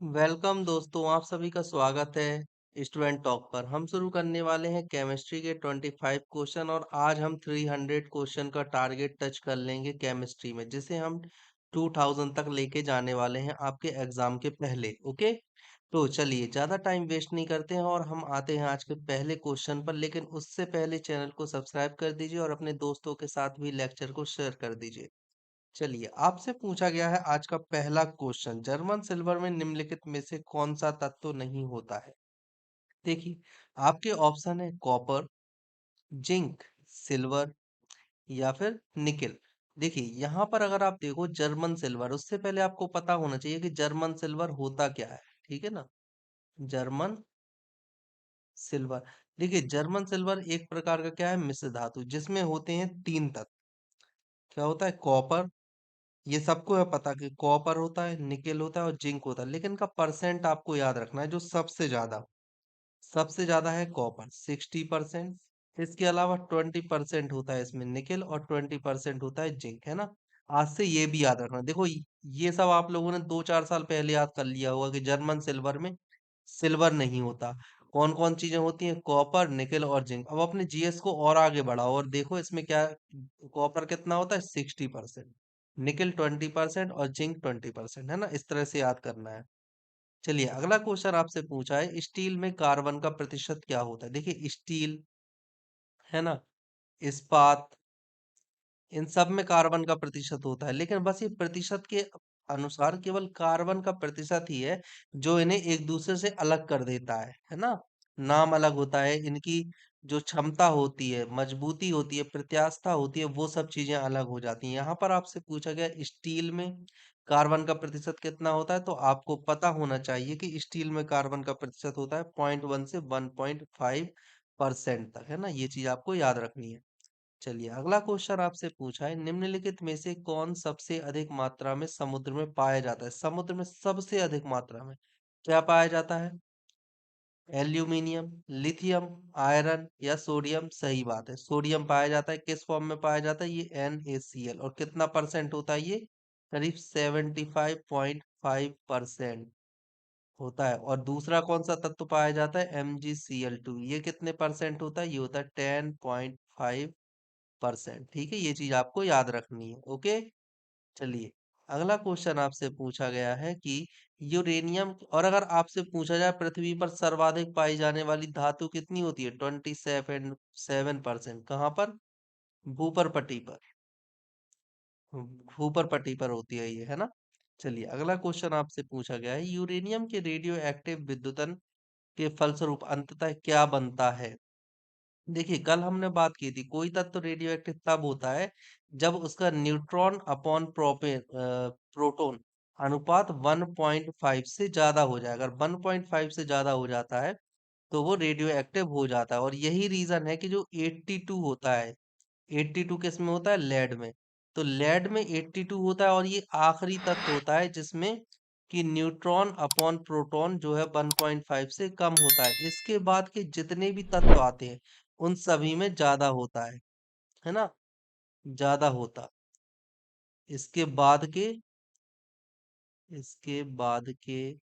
Welcome दोस्तों, आप सभी का स्वागत है स्टूडेंट टॉक पर। हम शुरू करने वाले हैं केमिस्ट्री के 25 क्वेश्चन और आज हम 300 क्वेश्चन का टारगेट टच कर लेंगे केमिस्ट्री में, जिसे हम 2000 तक लेके जाने वाले हैं आपके एग्जाम के पहले। ओके, तो चलिए ज़्यादा टाइम वेस्ट नहीं करते हैं और हम आते हैं आज के पहले क्वेश्चन पर। लेकिन उससे पहले चैनल को सब्सक्राइब कर दीजिए और अपने दोस्तों के साथ भी लेक्चर को शेयर कर दीजिए। चलिए, आपसे पूछा गया है आज का पहला क्वेश्चन, जर्मन सिल्वर में निम्नलिखित में से कौन सा तत्व नहीं होता है। देखिए, आपके ऑप्शन है कॉपर, जिंक, सिल्वर या फिर निकेल। देखिए, यहाँ पर अगर आप देखो जर्मन सिल्वर, उससे पहले आपको पता होना चाहिए कि जर्मन सिल्वर होता क्या है। ठीक है ना, जर्मन सिल्वर। देखिए, जर्मन सिल्वर एक प्रकार का क्या है, मिश्र धातु, जिसमें होते हैं तीन तत्व। क्या होता है, कॉपर, ये सबको है पता कि कॉपर होता है, निकेल होता है और जिंक होता है। लेकिन इनका परसेंट आपको याद रखना है, जो सबसे ज्यादा है कॉपर 60%। इसके अलावा 20% होता है इसमें निकेल और 20% होता है जिंक, है ना। आज से ये भी याद रखना। देखो, ये सब आप लोगों ने 2-4 साल पहले याद कर लिया होगा कि जर्मन सिल्वर में सिल्वर नहीं होता। कौन कौन चीजें होती हैं, कॉपर, निकेल और जिंक। अब अपने जीएस को और आगे बढ़ाओ और देखो इसमें क्या, कॉपर कितना होता है, 60%, निकेल 20% और जिंक 20%, है ना। इस तरह से याद करना है। चलिए, अगला क्वेश्चन आपसे पूछा है, स्टील में कार्बन का प्रतिशत क्या होता है। देखिए, स्टील, है ना, इस्पात, इन सब में कार्बन का प्रतिशत होता है। लेकिन बस ये प्रतिशत के अनुसार केवल कार्बन का प्रतिशत ही है जो इन्हें एक दूसरे से अलग कर देता है ना। नाम अलग होता है, इनकी जो क्षमता होती है, मजबूती होती है, प्रत्यास्थता होती है, वो सब चीजें अलग हो जाती हैं। यहाँ पर आपसे पूछा गया स्टील में कार्बन का प्रतिशत कितना होता है, तो आपको पता होना चाहिए कि स्टील में कार्बन का प्रतिशत होता है 0.1 से 1.5% तक, है ना। ये चीज आपको याद रखनी है। चलिए, अगला क्वेश्चन आपसे पूछा है, निम्नलिखित में से कौन सबसे अधिक मात्रा में समुद्र में पाया जाता है। समुद्र में सबसे अधिक मात्रा में क्या पाया जाता है, एल्यूमिनियम, लिथियम, आयरन या सोडियम। सही बात है, सोडियम पाया जाता है। किस फॉर्म में पाया जाता है, ये NaCl। और कितना परसेंट होता है ये, करीब 75.5% होता है। और दूसरा कौन सा तत्व पाया जाता है, MgCl2। ये कितने परसेंट होता है, ये होता है 10.5%। ठीक है, ये चीज आपको याद रखनी है। ओके, चलिए, अगला क्वेश्चन आपसे पूछा गया है कि यूरेनियम, और अगर आपसे पूछा जाए पृथ्वी पर सर्वाधिक पाई जाने वाली धातु कितनी होती है, 27%। कहाँ पर, भूपर पट्टी पर, भूपर पट्टी पर होती है ये, है ना। चलिए, अगला क्वेश्चन आपसे पूछा गया है, यूरेनियम के रेडियो एक्टिव विद्युतन के फलस्वरूप अंततः क्या बनता है। देखिए, कल हमने बात की थी, कोई तत्व रेडियो एक्टिव तब होता है जब उसका न्यूट्रॉन अपॉन प्रोटॉन अनुपात 1.5 से ज्यादा हो जाए। अगर 1.5 से ज्यादा हो जाता है तो वो रेडियो एक्टिव हो जाता है। और यही रीजन है कि जो 82 होता है, 82 किस में होता है, लेड में। तो लेड में 82 होता है और ये आखिरी तत्व होता है जिसमें कि न्यूट्रॉन अपॉन प्रोटॉन जो है 1.5 से कम होता है। इसके बाद के जितने भी तत्व आते हैं उन सभी में ज्यादा होता है ना, ज्यादा होता। इसके बाद के इसके बाद के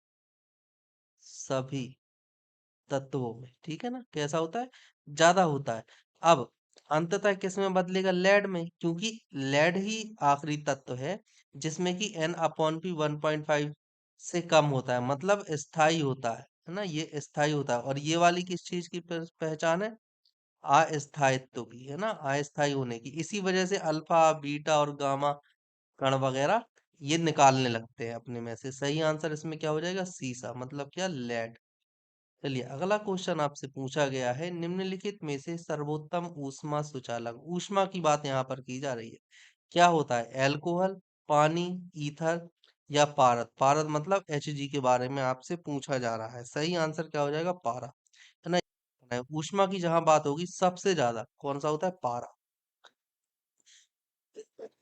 सभी तत्वों में, ठीक है ना, कैसा होता है, ज्यादा होता है। अब अंततः किस में बदलेगा, लेड में, क्योंकि लेड ही आखिरी तत्व है जिसमें कि N/P 1.5 से कम होता है, मतलब स्थाई होता है ना, ये स्थाई होता है। और ये वाली किस चीज की पहचान है, अस्थायित्व की, है ना, अस्थाई होने की। इसी वजह से अल्फा, बीटा और गामा कण वगैरह ये निकालने लगते हैं अपने में से। सही आंसर इसमें क्या हो जाएगा, सीसा, मतलब क्या, लेड। चलिए, अगला क्वेश्चन आपसे पूछा गया है, निम्नलिखित में से सर्वोत्तम ऊष्मा सुचालक, ऊष्मा की बात यहाँ पर की जा रही है, क्या होता है, अल्कोहल, पानी, ईथर या पारद। पारद मतलब Hg के बारे में आपसे पूछा जा रहा है। सही आंसर क्या हो जाएगा, पारा, है ना। ऊष्मा की जहां बात होगी सबसे ज्यादा कौन सा होता है, पारा।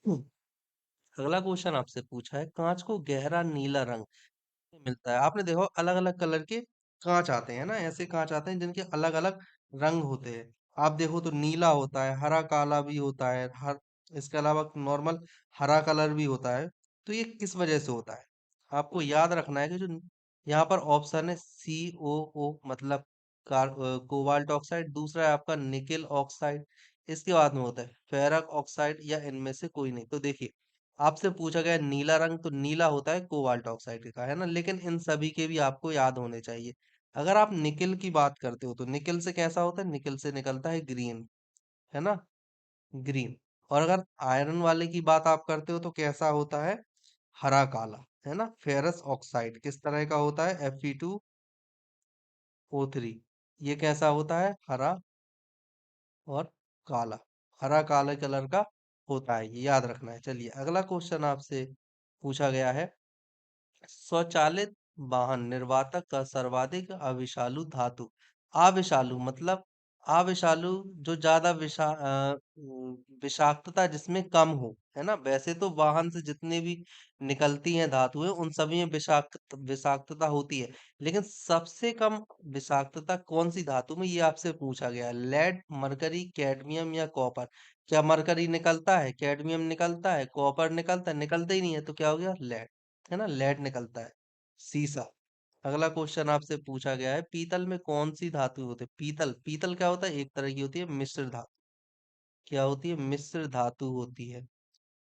हम्म, अगला क्वेश्चन आपसे पूछा है, कांच को गहरा नीला रंग मिलता है। आपने देखो अलग अलग कलर के कांच आते हैं ना, ऐसे कांच आते हैं जिनके अलग अलग रंग होते हैं। आप देखो तो नीला होता है, हरा काला भी होता है, हर इसके अलावा नॉर्मल हरा कलर भी होता है। तो ये किस वजह से होता है, आपको याद रखना है कि जो यहाँ पर ऑप्शन है COO मतलब कोबाल्ट ऑक्साइड, दूसरा है आपका निकेल ऑक्साइड, इसके बाद में होता है फेरक ऑक्साइड या इनमें से कोई नहीं। तो देखिए आपसे पूछा गया है नीला रंग, तो नीला होता है कोबाल्ट ऑक्साइड का, है ना, लेकिन इन सभी के भी आपको याद होने चाहिए। अगर आप निकेल की बात करते हो तो निकेल से कैसा होता है, निकेल से निकलता है ग्रीन, है ना, ग्रीन। और अगर आयरन वाले की बात आप करते हो तो कैसा होता है, हरा काला, है ना। फेरस ऑक्साइड किस तरह का होता है, Fe2O3, ये कैसा होता है, हरा और काला, हरा काले कलर का होता है, ये याद रखना है। चलिए अगला क्वेश्चन आपसे पूछा गया है, स्वचालित वाहन निर्वातक का सर्वाधिक अविषालु धातु। अविषालु मतलब अविषालु जो ज्यादा विषाक्तता जिसमें कम हो, है ना। वैसे तो वाहन से जितने भी निकलती हैं धातुएं उन सभी में विषाक्तता होती है, लेकिन सबसे कम विषाक्तता कौन सी धातु में, ये आपसे पूछा गया है। लेड, मरकरी, कैडमियम या कॉपर। क्या मरकरी निकलता है, कैडमियम निकलता है, कॉपर निकलता है, निकलता ही नहीं है, तो क्या हो गया, लेड, है ना, लेड निकलता है। सीसा। अगला क्वेश्चन आपसे पूछा गया है, पीतल में कौन सी धातु होती है। पीतल, पीतल क्या होता है, एक तरह की होती है मिश्र धातु। क्या होती है, मिश्र धातु होती है।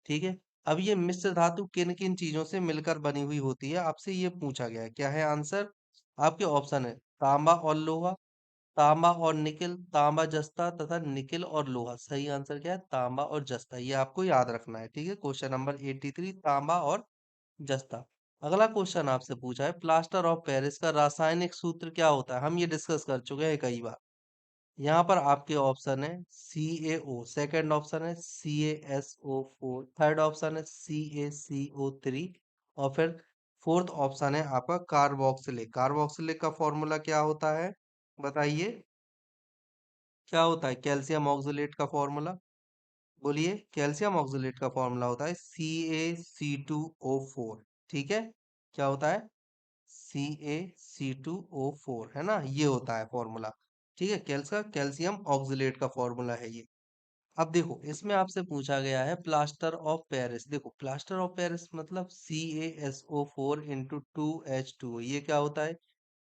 ठीक है। अब ये मिश्र धातु किन किन चीजों से मिलकर बनी हुई होती है, आपसे ये पूछा गया है। क्या है आंसर, आपके ऑप्शन है तांबा और लोहा, तांबा और निकिल, तांबा जस्ता तथा निकिल और लोहा। सही आंसर क्या है, तांबा और जस्ता, ये आपको याद रखना है। ठीक है, क्वेश्चन नंबर 83, तांबा और जस्ता। अगला क्वेश्चन आपसे पूछा है, प्लास्टर ऑफ पेरिस का रासायनिक सूत्र क्या होता है। हम ये डिस्कस कर चुके हैं कई बार। यहाँ पर आपके ऑप्शन है CaO, सेकंड ऑप्शन है CaSO4, थर्ड ऑप्शन है CaCO3, और फिर फोर्थ ऑप्शन है आपका कार्बोक्सिलिक। कार्बोक्सिलिक का फॉर्मूला क्या होता है, बताइए, क्या होता है कैल्शियम ऑक्सलेट का फॉर्मूला, बोलिए। कैल्शियम ऑक्सलेट का फॉर्मूला होता है CaC2O4। ठीक है, क्या होता है, CaC2O4, है ना, ये होता है फॉर्मूला। ठीक है, कैल्शियम ऑक्सलेट का फॉर्मूला है ये। अब देखो इसमें आपसे पूछा गया है प्लास्टर ऑफ पेरिस। देखो प्लास्टर ऑफ पेरिस मतलब CaSO4 × 2H2O, ये क्या होता है,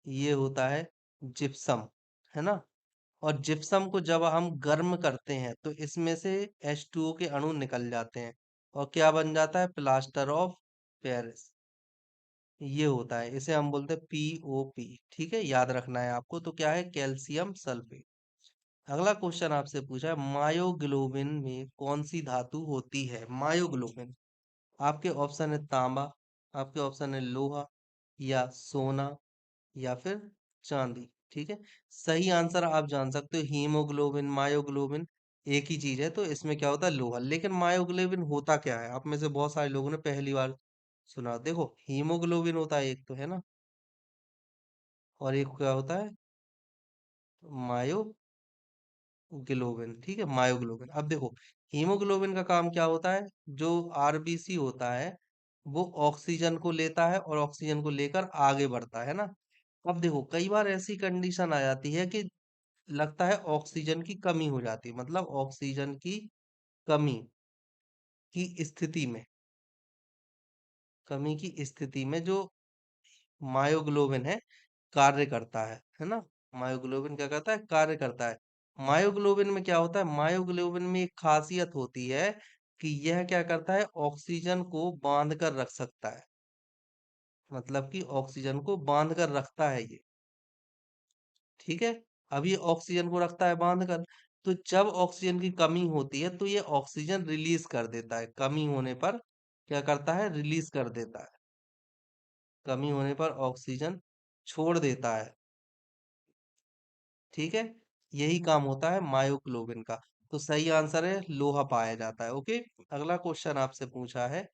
ये होता है जिप्सम, है ना। और जिप्सम को जब हम गर्म करते हैं तो इसमें से H2O के अणु निकल जाते हैं और क्या बन जाता है, प्लास्टर ऑफ पेरिस, ये होता है। इसे हम बोलते हैं POP। ठीक है, याद रखना है आपको। तो क्या है, कैल्शियम सल्फेट। अगला क्वेश्चन आपसे पूछा है, मायोग्लोबिन में कौन सी धातु होती है। मायोग्लोबिन, आपके ऑप्शन है तांबा, आपके ऑप्शन है लोहा या सोना या फिर चांदी। ठीक है, सही आंसर आप जान सकते हो, हीमोग्लोबिन, मायोग्लोबिन एक ही चीज है। तो इसमें क्या होता है, लोहा। लेकिन मायोग्लोबिन होता क्या है, आप में से बहुत सारे लोगों ने पहली बार सुना। देखो हीमोग्लोबिन होता है एक तो, है ना, और एक क्या होता है, मायोग्लोबिन। ठीक है, मायोग्लोबिन। अब देखो हीमोग्लोबिन का काम क्या होता है, जो आरबीसी होता है वो ऑक्सीजन को लेता है और ऑक्सीजन को लेकर आगे बढ़ता है ना। अब देखो कई बार ऐसी कंडीशन आ जाती है कि लगता है ऑक्सीजन की कमी हो जाती है, मतलब ऑक्सीजन की कमी की स्थिति में, कमी की स्थिति में जो मायोग्लोबिन है कार्य करता है ना। मायोग्लोबिन क्या करता है, कार्य करता है। मायोग्लोबिन में क्या होता है, मायोग्लोबिन में एक खासियत होती है कि यह क्या करता है, ऑक्सीजन को बांध कर रख सकता है, मतलब कि ऑक्सीजन को बांध कर रखता है ये। ठीक है, अब ये ऑक्सीजन को रखता है बांध कर, तो जब ऑक्सीजन की कमी होती है तो ये ऑक्सीजन रिलीज कर देता है, कमी होने पर क्या करता है, रिलीज कर देता है, कमी होने पर ऑक्सीजन छोड़ देता है। ठीक है, यही काम होता है मायोग्लोबिन का। तो सही आंसर है लोहा पाया जाता है। ओके, अगला क्वेश्चन आपसे पूछा है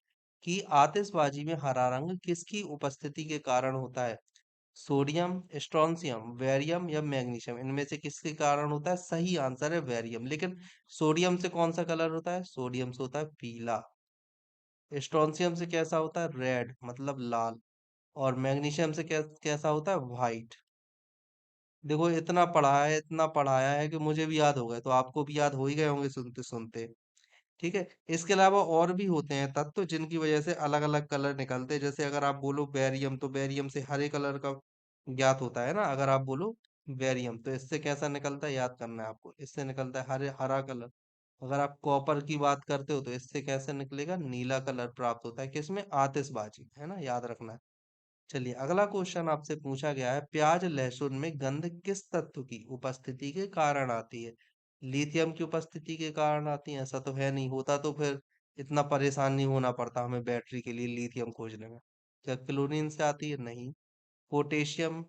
कि आतिशबाजी में हरा रंग किसकी उपस्थिति के कारण होता है। सोडियम, स्ट्रोंशियम, वेरियम या मैग्नीशियम, इनमें से किसके कारण होता है। सही आंसर है वेरियम। लेकिन सोडियम से कौन सा कलर होता है, सोडियम से होता है पीला। स्ट्रोंशियम से कैसा होता है, रेड मतलब लाल। और मैग्नीशियम से कैसा होता है, व्हाइट। देखो इतना पढ़ा है, इतना पढ़ाया है कि मुझे भी याद हो गए, तो आपको भी याद हो ही गए होंगे सुनते सुनते। ठीक है। इसके अलावा और भी होते हैं तत्व जिनकी वजह से अलग अलग कलर निकलते हैं। जैसे अगर आप बोलो बेरियम, तो बेरियम से हरे कलर का ज्ञात होता है ना। अगर आप बोलो बेरियम, तो इससे कैसा निकलता है, याद करना है आपको। इससे निकलता है हरा कलर। अगर आप कॉपर की बात करते हो तो इससे कैसे निकलेगा, नीला कलर प्राप्त होता है। किसमें, आतिशबाजी, है ना, याद रखना है। चलिए अगला क्वेश्चन आपसे पूछा गया है, प्याज लहसुन में गंध किस तत्व की उपस्थिति के कारण आती है। लिथियम की उपस्थिति के कारण आती है, ऐसा तो है नहीं। होता तो फिर इतना परेशान नहीं होना पड़ता हमें बैटरी के लिए लिथियम खोजने में। क्या क्लोरीन से आती है, नहीं। पोटेशियम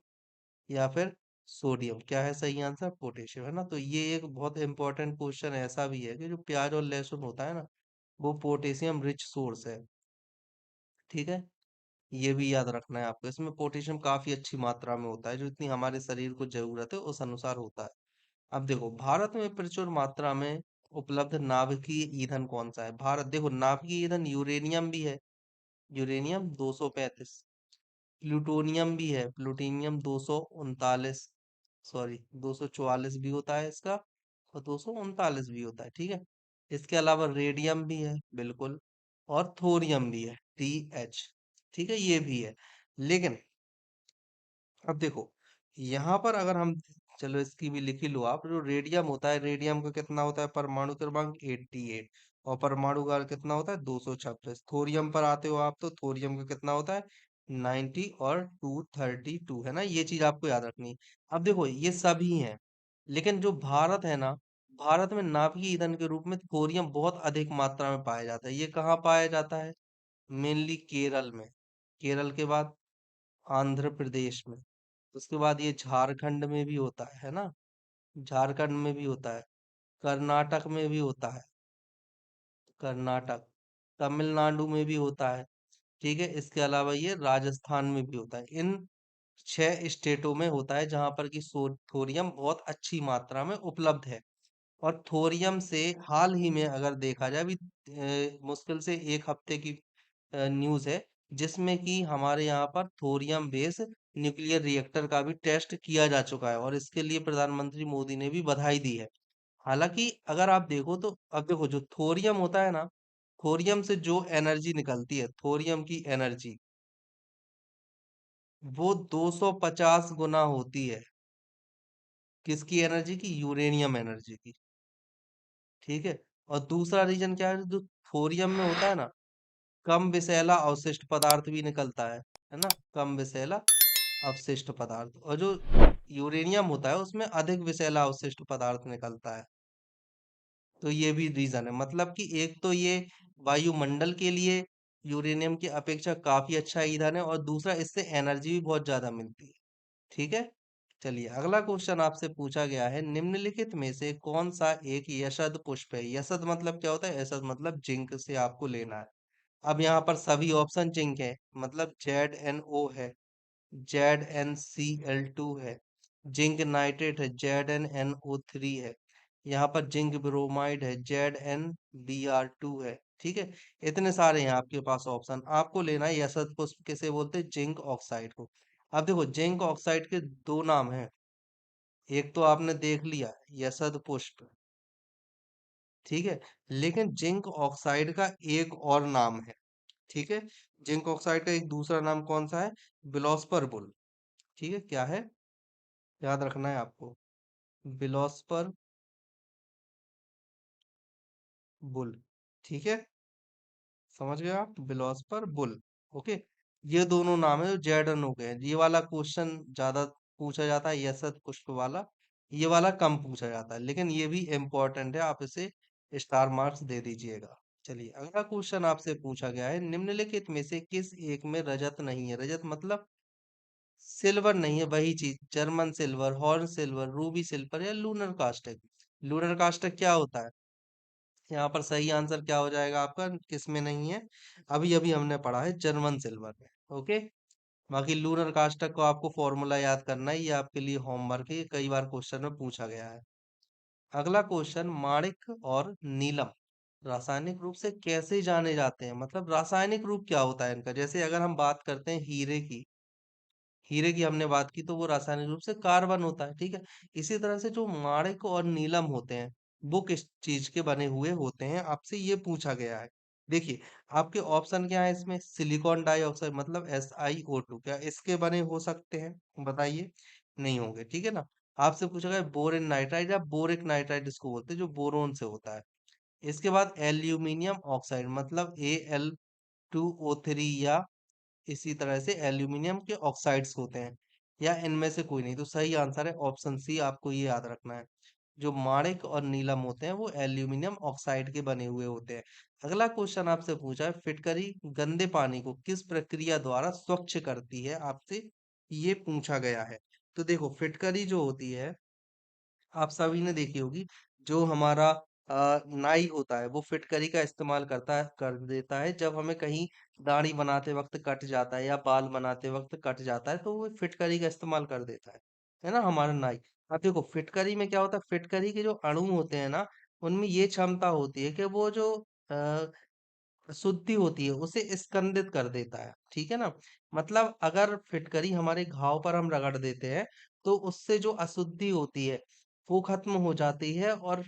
या फिर सोडियम, क्या है सही आंसर, पोटेशियम, है ना। तो ये एक बहुत इंपॉर्टेंट क्वेश्चन ऐसा भी है कि जो प्याज और लहसुन होता है ना, वो पोटेशियम रिच सोर्स है। ठीक है, ये भी याद रखना है आपको। इसमें पोटेशियम काफी अच्छी मात्रा में होता है, जो इतनी हमारे शरीर को जरूरत है उस अनुसार होता है। अब देखो, भारत में प्रचुर मात्रा में उपलब्ध नाभिकीय ईंधन कौन सा है। भारत, देखो, नाभिकीय ईंधन यूरेनियम भी है, यूरेनियम 235। प्लूटोनियम भी है, प्लूटोनियम 239, सॉरी 244 भी होता है इसका, और 239 भी होता है। ठीक है। इसके अलावा रेडियम भी है, बिल्कुल, और थोरियम भी है, TH। ठीक है, ये भी है। लेकिन अब देखो, यहाँ पर अगर हम, चलो इसकी भी लिख ही लो आप। जो रेडियम होता है, रेडियम का कितना होता है परमाणु क्रमांक, 88। और परमाणु का कितना होता है, 226। थोरियम पर आते हो आप, तो थोरियम का कितना होता है, 90 और 232, है ना। ये चीज आपको याद रखनी है। अब देखो, ये सभी हैं, लेकिन जो भारत है ना, भारत में नाभिकीय ईंधन के रूप में थोरियम बहुत अधिक मात्रा में पाया जाता है। ये कहाँ पाया जाता है, मेनली केरल में। केरल के बाद आंध्र प्रदेश में, उसके बाद ये झारखंड में भी होता है ना, झारखंड में भी होता है, कर्नाटक में भी होता है, कर्नाटक, तमिलनाडु में भी होता है। ठीक है, इसके अलावा ये राजस्थान में भी होता है। इन 6 स्टेटों में होता है जहां पर कि थोरियम बहुत अच्छी मात्रा में उपलब्ध है। और थोरियम से हाल ही में अगर देखा जाए, अभी मुश्किल से 1 हफ्ते की न्यूज है, जिसमें कि हमारे यहाँ पर थोरियम बेस न्यूक्लियर रिएक्टर का भी टेस्ट किया जा चुका है, और इसके लिए प्रधानमंत्री मोदी ने भी बधाई दी है। हालांकि अगर आप देखो तो, अब देखो, जो थोरियम होता है ना, थोरियम से जो एनर्जी निकलती है, थोरियम की एनर्जी, वो 250 गुना होती है किसकी एनर्जी की, यूरेनियम एनर्जी की। ठीक है। और दूसरा रीजन क्या है, जो थोरियम में होता है ना, कम विषैला अवशिष्ट पदार्थ भी निकलता है ना, कम विषैला अवशिष्ट पदार्थ। और जो यूरेनियम होता है उसमें अधिक विषैला अवशिष्ट पदार्थ निकलता है। तो ये भी रीजन है, मतलब कि एक तो ये वायुमंडल के लिए यूरेनियम की अपेक्षा काफी अच्छा ईंधन है, और दूसरा इससे एनर्जी भी बहुत ज्यादा मिलती है। ठीक है। चलिए अगला क्वेश्चन आपसे पूछा गया है, निम्नलिखित में से कौन सा एक यशद पुष्प है। यशद मतलब क्या होता है, यशद मतलब जिंक से आपको लेना है। अब यहाँ पर सभी ऑप्शन जिंक है, मतलब ZnO है, ZnCl2 है, जिंक नाइट्रेट है, ZnNO3 है, यहाँ पर जिंक ब्रोमाइड है, ZnBr2 है। ठीक है। इतने सारे हैं आपके पास ऑप्शन, आपको लेना है यशद पुष्प किसे बोलते हैं, जिंक ऑक्साइड को। अब देखो, जिंक ऑक्साइड के दो नाम हैं, एक तो आपने देख लिया, यशद पुष्प। ठीक है। लेकिन जिंक ऑक्साइड का एक और नाम है। ठीक है। जिंक ऑक्साइड का एक दूसरा नाम कौन सा है, बिलोस्पर बुल। ठीक है, क्या है, याद रखना है आपको, बिलोस्पर बुल। ठीक है, समझ गए आप, बिलोस्पर बुल। ओके। ये दोनों नाम है जो जेडन हो गए। ये वाला क्वेश्चन ज्यादा पूछा जाता है, यशत पुष्प वाला। ये वाला कम पूछा जाता है, लेकिन ये भी इम्पोर्टेंट है, आप इसे स्टार मार्क्स दे दीजिएगा। चलिए अगला क्वेश्चन आपसे पूछा गया है, निम्नलिखित में से किस एक में रजत नहीं है। रजत मतलब सिल्वर नहीं है, वही चीज, German silver, horn silver, Ruby silver, या लूनर कास्टिक। लूनर कास्टिक क्या होता है, यहाँ पर सही आंसर क्या हो जाएगा आपका, किसमें नहीं है, अभी अभी हमने पढ़ा है जर्मन सिल्वर में। ओके। बाकी लूनर कास्टिक को आपको फॉर्मूला याद करना है, ये आपके लिए होमवर्क है, ये कई बार क्वेश्चन में पूछा गया है। अगला क्वेश्चन, माणिक और नीलम रासायनिक रूप से कैसे जाने जाते हैं, मतलब रासायनिक रूप क्या होता है इनका। जैसे अगर हम बात करते हैं हीरे की, हीरे की हमने बात की, तो वो रासायनिक रूप से कार्बन होता है। ठीक है। इसी तरह से जो माणिक और नीलम होते हैं, वो किस चीज के बने हुए होते हैं, आपसे ये पूछा गया है। देखिए, आपके ऑप्शन क्या है इसमें, सिलिकॉन डाइऑक्साइड मतलब SiO2, क्या इसके बने हो सकते हैं, बताइए। नहीं होंगे, ठीक है ना। आपसे पूछा गया बोरेन नाइट्राइड या बोरिक नाइट्राइड इसको बोलते हैं, जो बोरोन से होता है। इसके बाद एल्यूमिनियम ऑक्साइड मतलब Al2O3, या इसी तरह से एल्यूमिनियम के ऑक्साइड्स होते हैं, या इनमें से कोई नहीं। तो सही आंसर है ऑप्शन सी, आपको ये याद रखना है। जो माणिक और नीलम होते हैं वो एल्यूमिनियम ऑक्साइड के बने हुए होते हैं। अगला क्वेश्चन आपसे पूछा है, फिटकरी गंदे पानी को किस प्रक्रिया द्वारा स्वच्छ करती है, आपसे ये पूछा गया है। तो देखो, फिटकरी जो होती है, आप सभी ने देखी होगी, जो हमारा नाई होता है वो फिटकरी का इस्तेमाल कर देता है जब हमें कहीं दाढ़ी बनाते वक्त कट जाता है या बाल बनाते वक्त कट जाता है, तो वो फिटकरी का इस्तेमाल कर देता है ना हमारा नाई। अब देखो, फिटकरी में क्या होता है, फिटकरी के जो अणु होते हैं ना, उनमें ये क्षमता होती है कि वो जो शुद्धि होती है उसे स्कंदित कर देता है, ठीक है ना। मतलब अगर फिटकरी हमारे घाव पर हम रगड़ देते हैं, तो उससे जो अशुद्धि होती है वो खत्म हो जाती है, और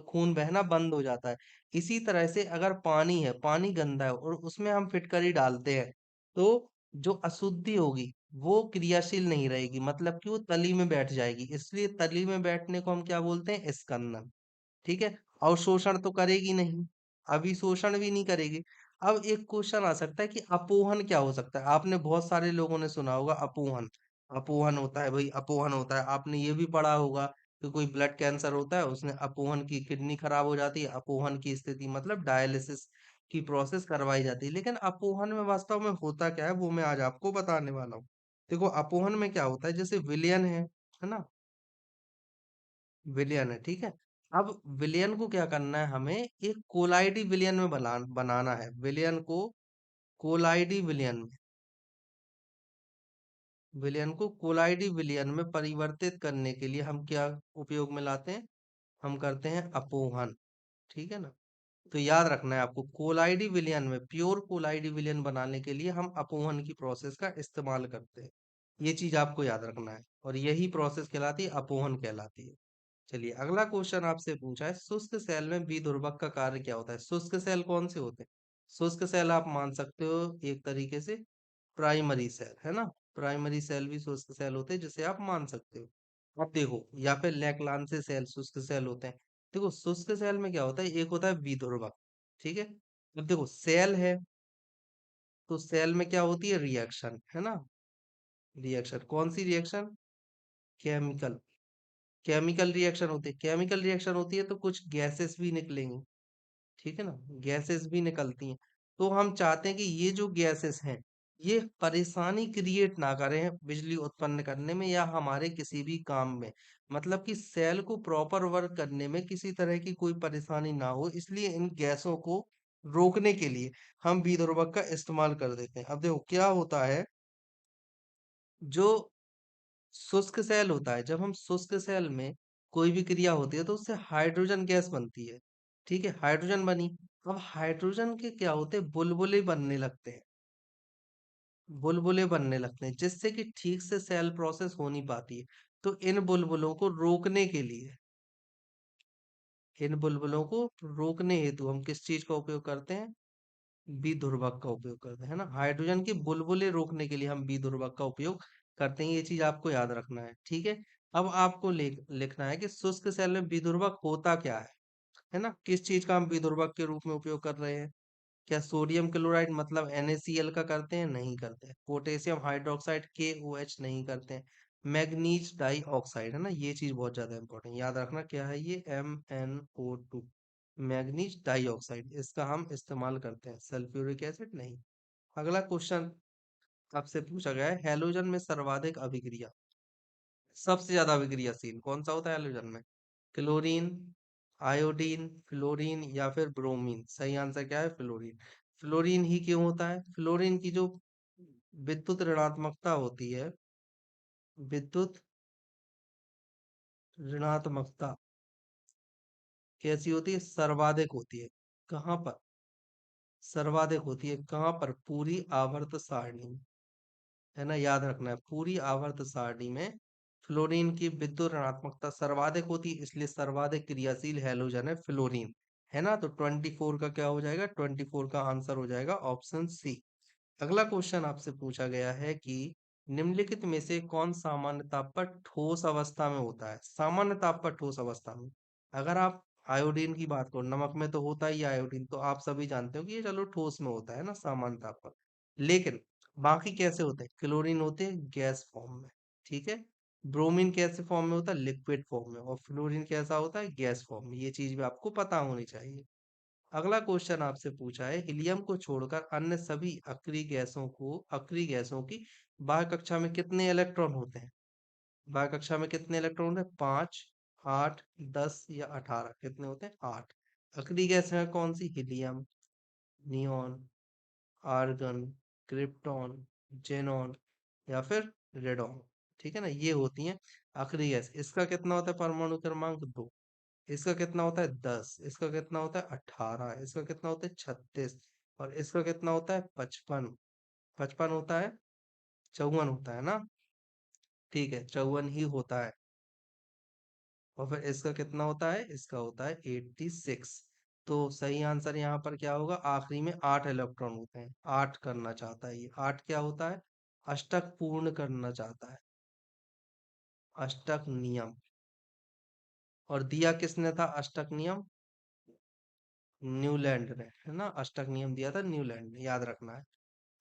खून बहना बंद हो जाता है। इसी तरह से अगर पानी है, पानी गंदा है और उसमें हम फिटकरी डालते हैं, तो जो अशुद्धि होगी वो क्रियाशील नहीं रहेगी, मतलब कि वो तली में बैठ जाएगी। इसलिए तली में बैठने को हम क्या बोलते हैं, स्कंदन। ठीक है। अवशोषण तो करेगी नहीं, अभिशोषण भी नहीं करेगी। अब एक क्वेश्चन आ सकता है कि अपोहन क्या हो सकता है, आपने बहुत सारे लोगों ने सुना होगा अपोहन। अपोहन होता है भाई, अपोहन होता है, आपने ये भी पढ़ा होगा कि कोई ब्लड कैंसर होता है, उसने अपोहन की किडनी खराब हो जाती है, अपोहन की स्थिति मतलब डायलिसिस की प्रोसेस करवाई जाती है। लेकिन अपोहन में वास्तव में होता क्या है, वो मैं आज आपको बताने वाला हूँ। देखो, अपोहन में क्या होता है, जैसे विलयन है ना, विलियन है, ठीक है। अब विलियन को क्या करना है, हमें एक कोलाइडी विलियन में बनाना है, विलियन को कोलाइडी विलियन को कोलाइडी विलियन में परिवर्तित करने के लिए हम क्या उपयोग में लाते हैं, हम करते हैं अपोहन, ठीक है ना। तो याद रखना है आपको, कोलाइडी विलयन में, प्योर कोलाइडी विलयन बनाने के लिए हम अपोहन की प्रोसेस का इस्तेमाल करते हैं। ये चीज आपको याद रखना है, और यही प्रोसेस कहलाती है अपोहन कहलाती है। चलिए, अगला क्वेश्चन आपसे पूछा है, शुष्क सेल में विदुर्भक का कार्य क्या होता है। शुष्क सेल कौन से होते हैं, शुष्क सेल आप मान सकते हो एक तरीके से प्राइमरी सेल, है ना। प्राइमरी सेल भी शुष्क सेल होते हैं, जिसे आप मान सकते हो। अब देखो, या फिर लैक्लांसे सेल शुष्क सेल होते हैं। देखो, शुष्क सेल में क्या होता है, एक होता है विदुर्भक, ठीक है। अब देखो, सेल है, तो सेल में क्या होती है, रिएक्शन, है ना। रिएक्शन, कौन सी रिएक्शन, केमिकल, केमिकल रिएक्शन होती है। केमिकल रिएक्शन होती है तो कुछ गैसेस भी निकलेंगी, ठीक है ना, गैसेस भी निकलती हैं। तो हम चाहते हैं कि ये जो गैसेस हैं, ये परेशानी क्रिएट ना करें बिजली उत्पन्न करने में या हमारे किसी भी काम में, मतलब कि सेल को प्रॉपर वर्क करने में किसी तरह की कोई परेशानी ना हो, इसलिए इन गैसों को रोकने के लिए हम विद्युर्भक का इस्तेमाल कर देते हैं। अब देखो क्या होता है, जो शुष्क सेल होता है, जब हम शुष्क सेल में कोई भी क्रिया होती है तो उससे हाइड्रोजन गैस बनती है, ठीक है, हाइड्रोजन बनी। अब हाइड्रोजन के क्या होते हैं, बुलबुले बनने लगते हैं, बुलबुले बनने लगते हैं, जिससे कि ठीक से सेल प्रोसेस हो नहीं पाती है। तो इन बुलबुलों को रोकने के लिए, इन बुलबुलों को रोकने हेतु हम किस चीज का उपयोग करते हैं, विध्रुवक का उपयोग करते हैं, है ना। हाइड्रोजन के बुलबुले रोकने के लिए हम विध्रुवक का उपयोग करते हैं, ये चीज आपको याद रखना है, ठीक है। अब आपको लिखना है कि शुष्क सेल में विध्रुवक होता क्या है ना, किस चीज का हम विध्रुवक के रूप में उपयोग कर रहे हैं। क्या सोडियम क्लोराइड मतलब NaCl का करते हैं, नहीं करते हैं। पोटेशियम हाइड्रोक्साइड KOH नहीं करते हैं। मैग्नीज डाई ऑक्साइड, है ना, ये चीज बहुत ज्यादा इंपॉर्टेंट, याद रखना क्या है ये, MnO2, मैग्नीज डाई ऑक्साइड, इसका हम इस्तेमाल करते हैं, सल्फ्यूरिक एसिड नहीं। अगला क्वेश्चन आपसे पूछा गया है, हैलोजन में सर्वाधिक अभिक्रिया, सबसे ज्यादा अभिक्रियाशील कौन सा होता है हैलोजन में, क्लोरीन, आयोडीन, फ्लोरीन या फिर ब्रोमीन। सही आंसर क्या है, फ्लोरीन। फ्लोरीन ही क्यों होता है, फ्लोरीन की जो विद्युत ऋणात्मकता होती है, विद्युत ऋणात्मकता कैसी होती है, सर्वाधिक होती है। कहाँ पर सर्वाधिक होती है, कहाँ पर, पूरी आवर्त सारणी में, है ना, याद रखना है, पूरी आवर्त सारणी में फ्लोरीन की विद्युत ऋणात्मकता सर्वाधिक होती है, इसलिए सर्वाधिक क्रियाशील हैलोजन है फ्लोरीन। है ना? तो 24 का क्या हो जाएगा? 24 का आंसर हो जाएगा ऑप्शन सी। अगला क्वेश्चन आपसे पूछा गया है कि निम्नलिखित में से कौन सामान्य ताप पर ठोस अवस्था में होता है? सामान्य ताप पर ठोस अवस्था में अगर आप आयोडीन की बात करो, नमक में तो होता ही है आयोडीन, तो आप सभी जानते हो कि ये चलो ठोस में होता है ना सामान्य ताप पर। लेकिन बाकी कैसे होते हैं? क्लोरीन होते हैं गैस फॉर्म में। ठीक है। ब्रोमीन कैसे फॉर्म में होता है? लिक्विड फॉर्म में। और फ्लोरीन कैसा होता है? गैस फॉर्म में। ये चीज भी आपको पता होनी चाहिए। अगला क्वेश्चन आपसे पूछा है, हीलियम को छोड़कर अन्य सभी अक्रिय गैसों की बाह्य कक्षा में कितने इलेक्ट्रॉन होते हैं? बाह्य कक्षा में कितने इलेक्ट्रॉन होते हैं? 5, 8, 10 या 18? कितने होते हैं? 8। अक्रिय गैस है कौन सी? Helium, neon, argon, krypton, xenon या फिर रेडॉन। ठीक है ना? ये होती हैं अक्रिय गैस। इसका कितना होता है परमाणु क्रमांक? 2। इसका कितना होता है? 10। इसका कितना होता है? 18। इसका कितना होता है? 36। और इसका कितना होता है? 55। 55 होता है? 54 होता है ना? ठीक है, 54 ही होता है। और फिर इसका कितना होता है? इसका होता है 86। तो सही आंसर यहाँ पर क्या होगा? आखिरी में 8 इलेक्ट्रॉन होते हैं। 8 करना चाहता है ये। 8 क्या होता है? अष्टक पूर्ण करना चाहता है। अष्टक नियम। और दिया किसने था अष्टक नियम? न्यूलैंड ने। है ना? अष्टक नियम दिया था न्यूलैंड ने, याद रखना है।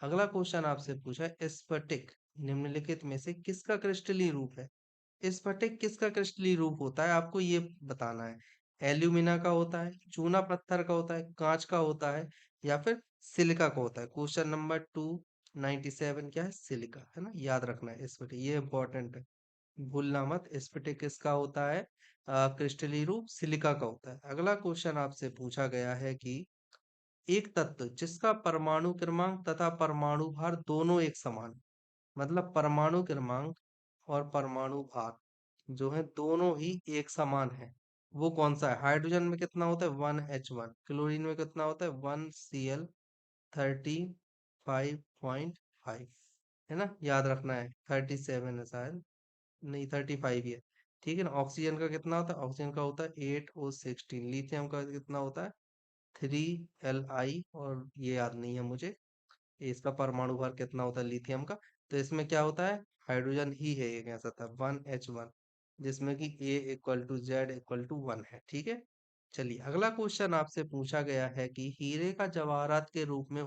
अगला क्वेश्चन आपसे पूछा है, स्फटिक निम्नलिखित में से किसका क्रिस्टलीय रूप है? स्फटिक किसका क्रिस्टलीय रूप होता है आपको ये बताना है। एल्यूमिना का होता है, चूना पत्थर का होता है, कांच का होता है या फिर सिलिका का होता है? क्वेश्चन नंबर 297 क्या है? सिलिका। है ना? याद रखना है स्फटिक, ये इंपॉर्टेंट है, भूलना मत। स्फटिक किसका होता है? क्रिस्टलीय रूप सिलिका का होता है। अगला क्वेश्चन आपसे पूछा गया है कि एक तत्व जिसका परमाणु क्रमांक तथा परमाणु भार दोनों एक समान, मतलब परमाणु क्रमांक और परमाणु भार जो है दोनों ही एक समान है, वो कौन सा है? हाइड्रोजन में कितना होता है? 1H1। क्लोरीन में कितना होता है? 1Cl 35.5। है ना? याद रखना है। 37 है शायद, नहीं 35 ही है। ठीक है ना? ऑक्सीजन का कितना होता है? ऑक्सीजन का होता है 8O16। लिथियम का कितना होता है? 3Li। और ये याद नहीं है मुझे इसका परमाणु भार कितना होता है लिथियम का। तो इसमें क्या होता है? हाइड्रोजन ही है ये गैस आता है 1H1, जिसमें कि A = Z = 1 है। ठीक है। चलिए अगला क्वेश्चन आपसे पूछा गया है कि हीरे का जवाहरात के रूप में